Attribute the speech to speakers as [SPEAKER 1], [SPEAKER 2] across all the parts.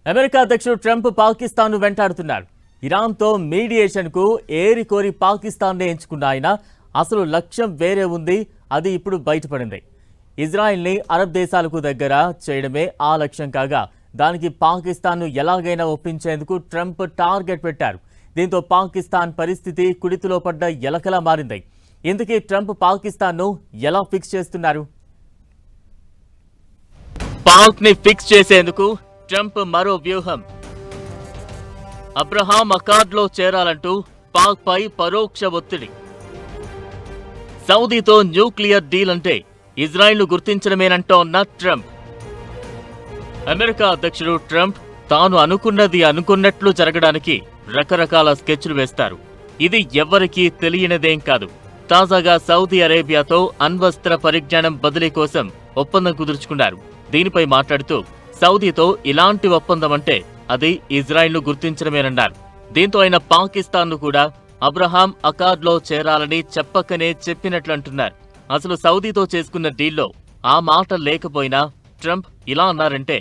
[SPEAKER 1] America అధ్యక్షుడు Trump పాకిస్తాన్ను వెంటాడుతున్నారు. ఇరాన్తో మీడియేషన్కు ఏరికోరి పాకిస్తాన్నే ఎంచుకున్న ఆయన అసలు లక్ష్యం వేరే ఉంది. అది ఇప్పుడు బయటపడింది. ఇజ్రాయెల్ని అరబ్ దేశాలకు దగ్గర చేయడమే ఆ లక్ష్యం కాగా దానికి పాకిస్తాన్ను ఎలాగైనా ఒప్పించేందుకు ట్రంప్ టార్గెట్ పెట్టారు. దీంతో పాకిస్తాన్ పరిస్థితి కుడితిలో పడ్డ ఎలకలా మారింది. ఇందుకే ట్రంప్ పాకిస్తాన్ను ఎలా ఫిక్స్ చేస్తున్నారు? పాక్ ని ఫిక్స్ చేసేందుకు ట్రంప్ మరో వ్యూహం. అబ్రహాం అకార్డ్లో చేరాలంటూ పాక్ పై పరోక్ష ఒత్తిడి. సౌదీతో న్యూక్లియర్ డీల్ అంటే ఇజ్రాయెల్ను గుర్తించడమేనంటోన్న ట్రంప్. అమెరికా అధ్యక్షుడు ట్రంప్ తాను అనుకున్నది అనుకున్నట్లు జరగడానికి రకరకాల స్కెచ్లు వేస్తారు. ఇది ఎవ్వరికీ తెలియనిదేం కాదు. తాజాగా సౌదీ అరేబియాతో అణ్వస్త్ర పరిజ్ఞానం బదిలీ కోసం ఒప్పందం కుదుర్చుకున్నారు. దీనిపై మాట్లాడుతూ సౌదీతో ఇలాంటి ఒప్పందం అంటే అది ఇజ్రాయెల్ను గుర్తించడమేనన్నారు. దీంతో ఆయన పాకిస్తాన్ను కూడా అబ్రహాం అకార్డ్లో చేరాలని చెప్పకనే చెప్పినట్లంటున్నారు. అసలు సౌదీతో చేసుకున్న డీల్లో ఆ మాట లేకపోయినా ట్రంప్ ఇలా అన్నారంటే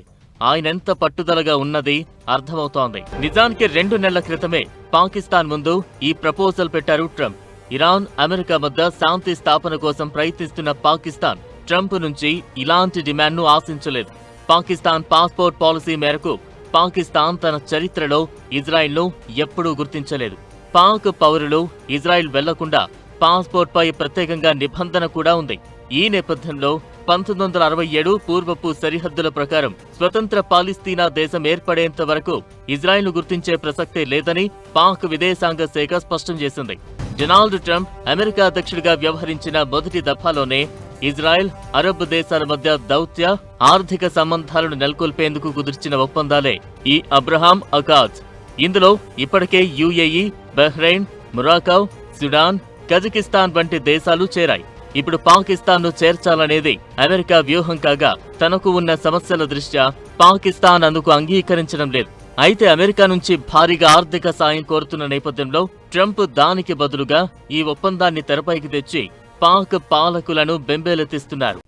[SPEAKER 1] ఆయనెంత పట్టుదలగా ఉన్నది అర్థమవుతోంది. నిజానికి 2 నెలల క్రితమే పాకిస్తాన్ ముందు ఈ ప్రపోజల్ పెట్టారు ట్రంప్. ఇరాన్, అమెరికా మధ్య శాంతి స్థాపన కోసం ప్రయత్నిస్తున్న పాకిస్తాన్ ట్రంప్ నుంచి ఇలాంటి డిమాండ్ను ఆశించలేదు. పాకిస్తాన్ పాస్పోర్ట్ పాలసీ మేరకు పాకిస్తాన్ తన చరిత్రలో ఇజ్రాయెల్ను ఎప్పుడూ గుర్తించలేదు. పాక్ పౌరులు ఇజ్రాయెల్ వెళ్లకుండా పాస్పోర్ట్ పై ప్రత్యేకంగా నిబంధన కూడా ఉంది. ఈ నేపథ్యంలో 1967 పూర్వపు సరిహద్దుల ప్రకారం స్వతంత్ర పాలిస్తీనా దేశం ఏర్పడేంత వరకు ఇజ్రాయెల్ను గుర్తించే ప్రసక్తే లేదని పాక్ విదేశాంగ శాఖ స్పష్టం చేసింది. డొనాల్డ్ ట్రంప్ అమెరికా అధ్యక్షుడిగా వ్యవహరించిన మొదటి దఫాలోనే ఇజ్రాయెల్, అరబ్ దేశాల మధ్య దౌత్య, ఆర్థిక సంబంధాలను నెలకొల్పేందుకు కుదిర్చిన ఒప్పందాలే ఈ అబ్రహాం అకార్డ్స్. ఇందులో ఇప్పటికే UAE, Bahrain, Morocco, Sudan, Kazakhstan వంటి దేశాలు చేరాయి. ఇప్పుడు పాకిస్తాన్ను చేర్చాలనేది అమెరికా వ్యూహం కాగా తనకు ఉన్న సమస్యల దృష్ట్యా పాకిస్తాన్ అందుకు అంగీకరించడం లేదు. అయితే అమెరికా నుంచి భారీగా ఆర్థిక సాయం కోరుతున్న నేపథ్యంలో ట్రంప్ దానికి బదులుగా ఈ ఒప్పందాన్ని తెరపైకి తెచ్చి పాక్ పాలకులను బెంబేలెత్తిస్తున్నారు.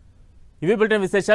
[SPEAKER 1] ఇవి బులెటిన్ విశేషాలు.